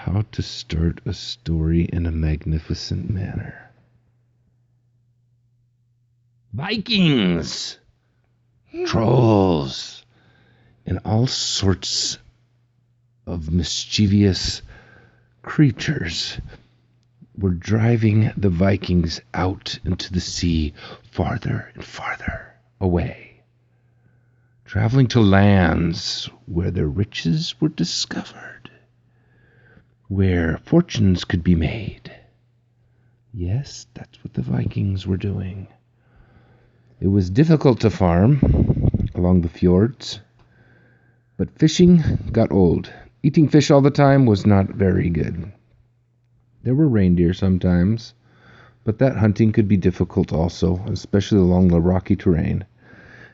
how to start a story in a magnificent manner. Vikings, trolls, and all sorts of mischievous creatures were driving the Vikings out into the sea farther and farther away, traveling to lands where their riches were discovered, where fortunes could be made. Yes, that's what the Vikings were doing. It was difficult to farm along the fjords, but fishing got old. Eating fish all the time was not very good. There were reindeer sometimes, but that hunting could be difficult also, especially along the rocky terrain.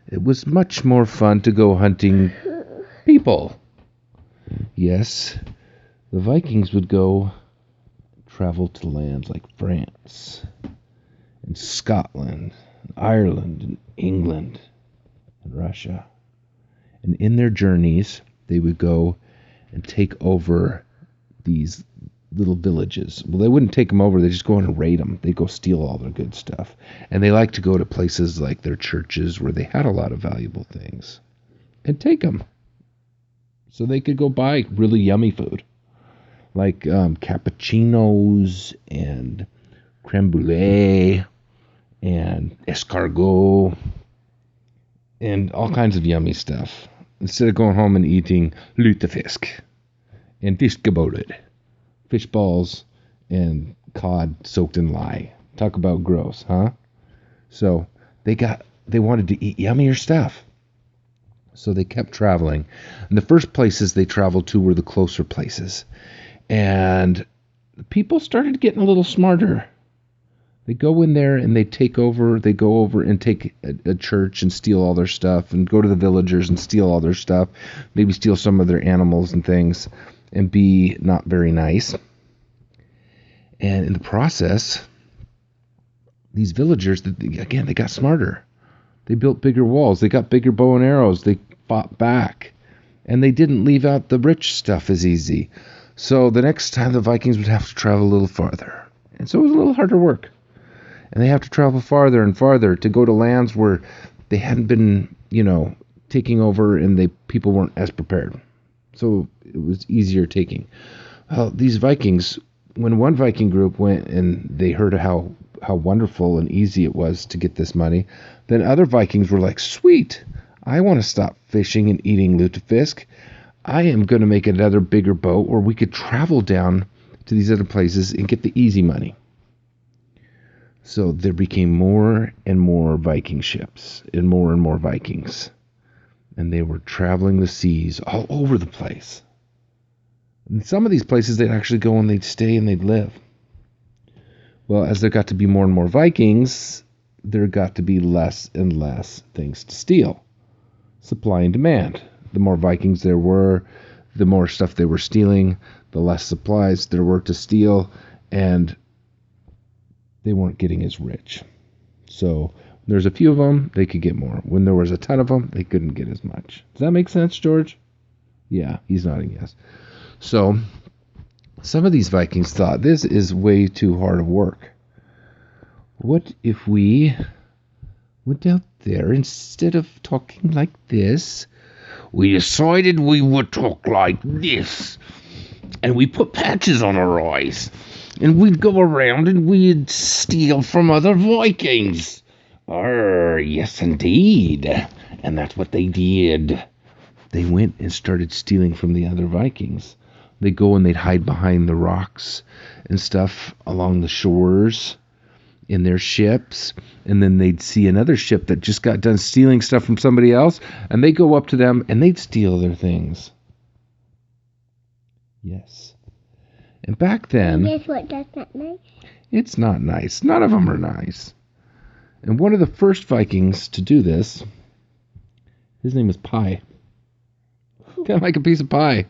It was much more fun to go hunting people. Yes, the Vikings would go travel to lands like France and Scotland, and Ireland and England and Russia. And in their journeys, they would go and take over these little villages. Well, they wouldn't take them over. They just go in and raid them. They go steal all their good stuff. And they like to go to places like their churches where they had a lot of valuable things and take them. So they could go buy really yummy food like cappuccinos and creme brulee and escargot and all kinds of yummy stuff, instead of going home and eating lutefisk and fiskebolled, fish balls and cod soaked in lye. Talk about gross, huh? So they wanted to eat yummier stuff. So they kept traveling. And the first places they traveled to were the closer places. And the people started getting a little smarter. They go in there and they take over. They go over and take a church and steal all their stuff, and go to the villagers and steal all their stuff. Maybe steal some of their animals and things and be not very nice. And in the process, these villagers, again, they got smarter. They built bigger walls. They got bigger bow and arrows. They fought back. And they didn't leave out the rich stuff as easy. So the next time the Vikings would have to travel a little farther. And so it was a little harder work. And they have to travel farther and farther to go to lands where they hadn't been, taking over, and people weren't as prepared. So it was easier taking. Well, these Vikings, when one Viking group went and they heard how wonderful and easy it was to get this money, then other Vikings were like, sweet, I want to stop fishing and eating lutefisk. I am going to make another bigger boat where we could travel down to these other places and get the easy money. So there became more and more Viking ships and more Vikings. And they were traveling the seas all over the place. And some of these places they'd actually go and they'd stay and they'd live. Well, as there got to be more and more Vikings, there got to be less and less things to steal. Supply and demand. The more Vikings there were, the more stuff they were stealing, the less supplies there were to steal, and they weren't getting as rich. So when there's a few of them, they could get more. When there was a ton of them, they couldn't get as much. Does that make sense, George? Yeah, he's nodding yes. So some of these Vikings thought, this is way too hard of work. What if we went out there, instead of talking like this, we decided we would talk like this, and we put patches on our eyes, and we'd go around and we'd steal from other Vikings. Yes, indeed. And that's what they did. They went and started stealing from the other Vikings. They'd go and they'd hide behind the rocks and stuff along the shores in their ships, and then they'd see another ship that just got done stealing stuff from somebody else, and they'd go up to them and they'd steal their things. Yes. And back then, Guess what? That's not nice. It's not nice. None of them are nice. And one of the first Vikings to do this, his name was Pie. Kind of like a piece of pie.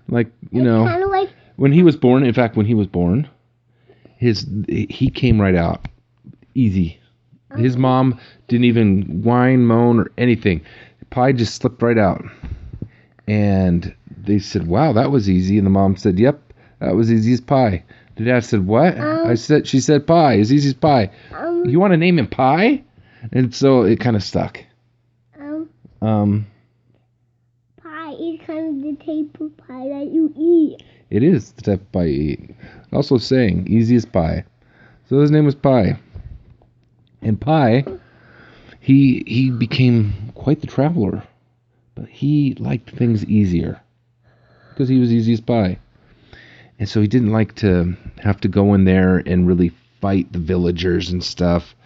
Like, Kind of like when he was born, in fact, when he was born, he came right out. Easy. His mom didn't even whine, moan, or anything. Pie just slipped right out. And they said, wow, that was easy. And the mom said, yep, That was easy as pie. The dad said, what? She said pie, as easy as pie. You want to name him Pie? And so it kind of stuck. Pie is kind of the type of pie that you eat. It is the type of pie you eat. Also saying, easy as pie. So his name was Pie. And Pie, he became quite the traveler. But he liked things easier. Because he was easy as pie. And so he didn't like to have to go in there and really fight the villagers and stuff.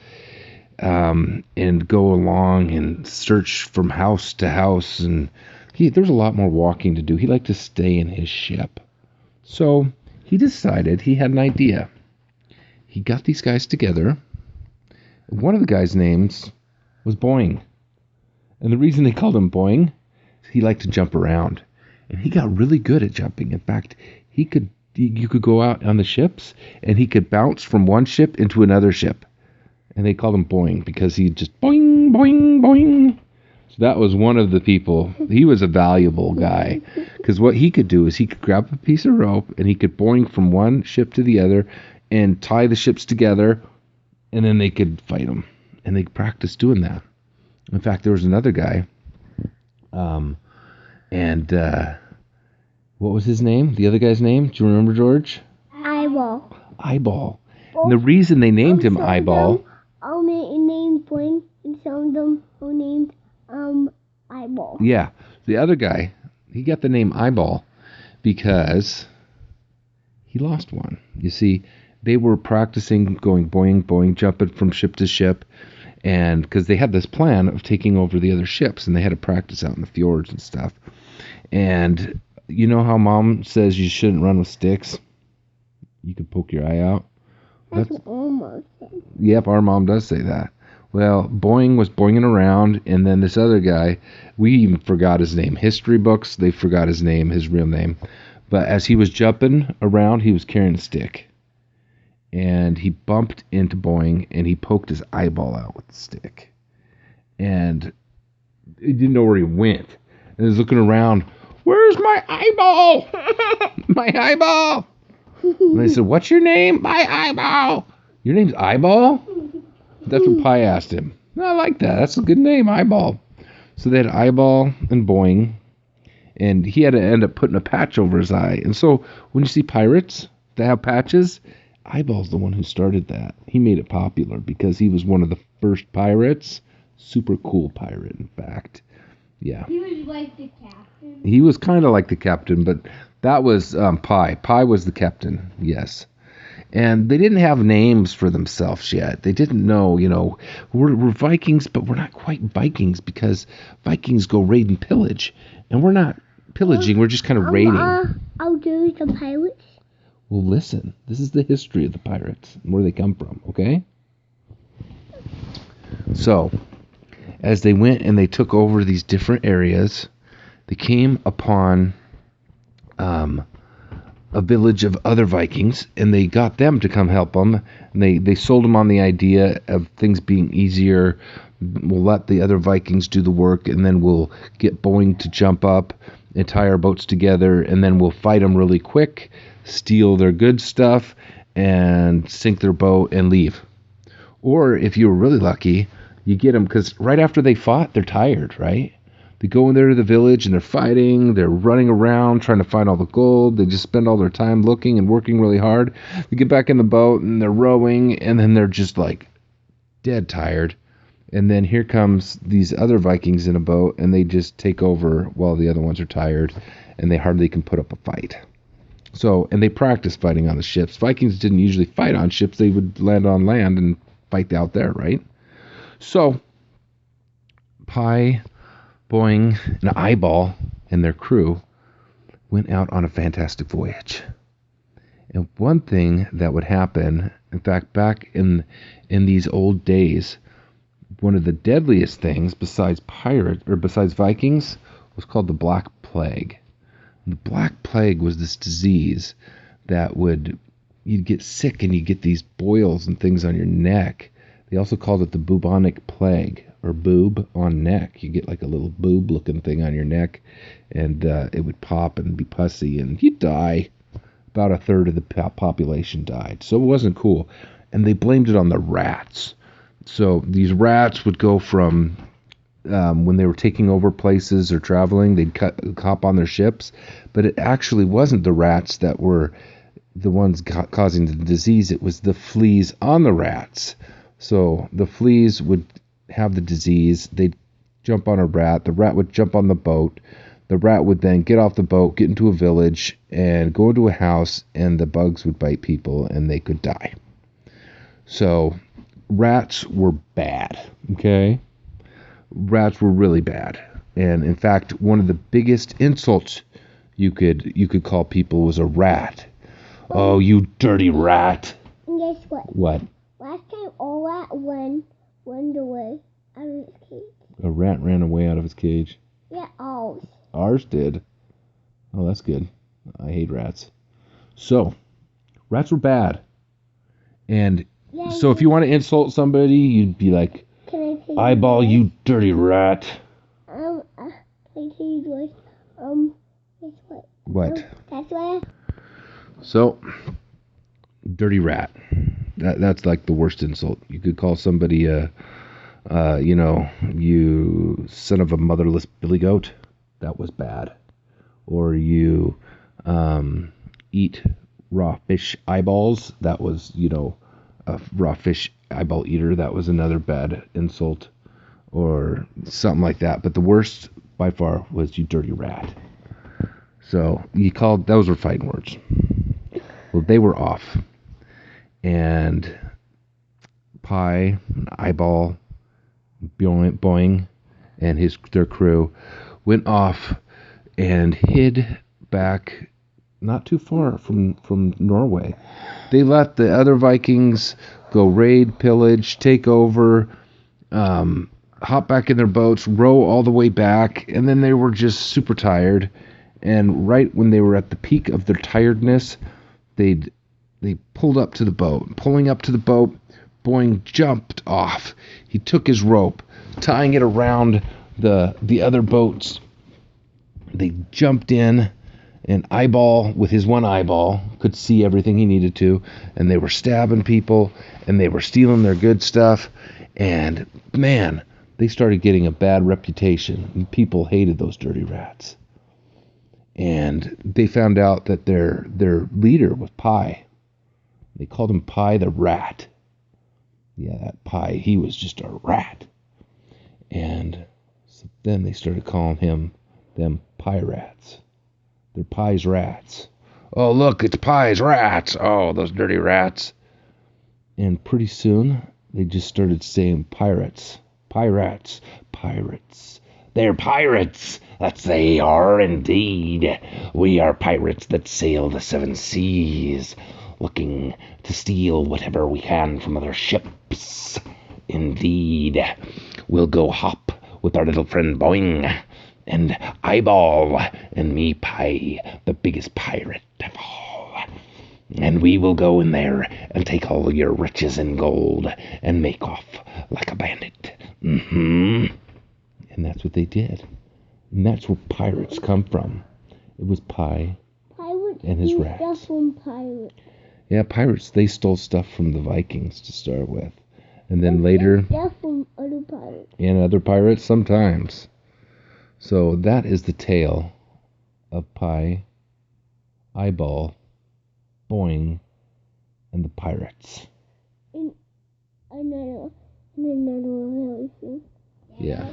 And go along and search from house to house. And there's a lot more walking to do. He liked to stay in his ship. So he decided he had an idea. He got these guys together. One of the guys' names was Boing. And the reason they called him Boing, he liked to jump around. And he got really good at jumping. In fact, you could go out on the ships and he could bounce from one ship into another ship. And they called him Boing because he just boing, boing, boing. So that was one of the people. He was a valuable guy because what he could do is he could grab a piece of rope and he could boing from one ship to the other and tie the ships together, and then they could fight them. And they practiced doing that. In fact, there was another guy, what was his name? The other guy's name? Do you remember, George? Eyeball. And the reason they named him Eyeball... named Boing, and some of them were named Eyeball. Yeah, the other guy, he got the name Eyeball because he lost one. You see, they were practicing going boing, boing, jumping from ship to ship, and because they had this plan of taking over the other ships, and they had to practice out in the fjords and stuff. And you know how Mom says you shouldn't run with sticks? You could poke your eye out. That's what Mom said. Yep, our mom does say that. Well, Boing was boinging around, and then this other guy, we even forgot his name. History books, they forgot his name, his real name. But as he was jumping around, he was carrying a stick. And he bumped into Boing, and he poked his eyeball out with the stick. And he didn't know where he went. And he was looking around, where's my eyeball? My eyeball! And I said, what's your name? My Eyeball. Your name's Eyeball? That's what Pie asked him. I like that. That's a good name, Eyeball. So they had Eyeball and Boing. And he had to end up putting a patch over his eye. And so when you see pirates that have patches, Eyeball's the one who started that. He made it popular because he was one of the first pirates. Super cool pirate, in fact. Yeah. He was like the captain. He was kind of like the captain, but that was Pie. Pie was the captain, yes. And they didn't have names for themselves yet. They didn't know, we're Vikings, but we're not quite Vikings because Vikings go raid and pillage. And we're not pillaging, we're just kind of raiding. I'll do the pirates. Well, listen, this is the history of the pirates and where they come from, okay? So, as they went and they took over these different areas, they came upon a village of other Vikings, and they got them to come help them. And they sold them on the idea of things being easier. We'll let the other Vikings do the work, and then we'll get Boing to jump up and tie our boats together, and then we'll fight them really quick, steal their good stuff, and sink their boat and leave. Or if you were really lucky, you get them, because right after they fought, they're tired, right? They go in there to the village and they're fighting, they're running around trying to find all the gold, they just spend all their time looking and working really hard. They get back in the boat and they're rowing, and then they're just like dead tired. And then here comes these other Vikings in a boat, and they just take over while the other ones are tired, and they hardly can put up a fight. So, and they practice fighting on the ships. Vikings didn't usually fight on ships, they would land on land and fight out there, right? So, Pie, Boing, and Eyeball and their crew went out on a fantastic voyage. And one thing that would happen, in fact, back in these old days, one of the deadliest things besides Vikings was called the Black Plague. And the Black Plague was this disease that you'd get sick and you'd get these boils and things on your neck. They also called it the bubonic plague, or boob on neck. You get like a little boob looking thing on your neck, and it would pop and be pussy, and you'd die. about a third of the population died. So it wasn't cool. And they blamed it on the rats. So these rats would go from when they were taking over places or traveling, they'd hop on their ships, but it actually wasn't the rats that were the ones causing the disease. It was the fleas on the rats. So the fleas would have the disease. They'd jump on a rat. The rat would jump on the boat. The rat would then get off the boat, get into a village, and go into a house, and the bugs would bite people, and they could die. So rats were bad, okay? Rats were really bad. And in fact, one of the biggest insults you could call people was a rat. Oh, you dirty rat. And guess what? What? Last time a rat ran away out of his cage. A rat ran away out of his cage? Yeah, ours. Ours did. Oh, that's good. I hate rats. So, rats were bad. And Yeah, so if you want to insult somebody, you'd be like, can I tell you eyeball, yours? you dirty rat. Can I tell you yours? Guess what? What? That's why. So, dirty rat. That's like the worst insult. You could call somebody you son of a motherless billy goat. That was bad. Or you eat raw fish eyeballs. That was, a raw fish eyeball eater. That was another bad insult. Or something like that. But the worst by far was you dirty rat. So those were fighting words. Well, they were off. And Pie, Eyeball, Boing, and their crew went off and hid back not too far from Norway. They let the other Vikings go raid, pillage, take over, hop back in their boats, row all the way back, and then they were just super tired. And right when they were at the peak of their tiredness, they pulled up to the boat. Pulling up to the boat, Boing jumped off. He took his rope, tying it around the other boats. They jumped in, and Eyeball, with his one eyeball, could see everything he needed to, and they were stabbing people, and they were stealing their good stuff, and man, they started getting a bad reputation, and people hated those dirty rats. And they found out that their leader was Pie. They called him Pie the Rat. Yeah, that Pie, he was just a rat. And so then they started calling them pirates. They're Pie's rats. Oh, look, it's Pie's rats. Oh, those dirty rats. And pretty soon, they just started saying pirates. Pirates. Pirates. They're pirates. That's they are indeed. We are pirates that sail the seven seas, looking to steal whatever we can from other ships. Indeed. We'll go hop with our little friend Boing, and Eyeball, and me, Pie, the biggest pirate of all. And we will go in there and take all your riches and gold and make off like a bandit. And that's what they did. And that's where pirates come from. It was Pie and his rats. Stuff from pirates. Yeah, pirates, they stole stuff from the Vikings to start with. And then later... Stuff from other pirates. And other pirates sometimes. So that is the tale of Pie, Eyeball, Boing, and the pirates. And another really soon. Yeah.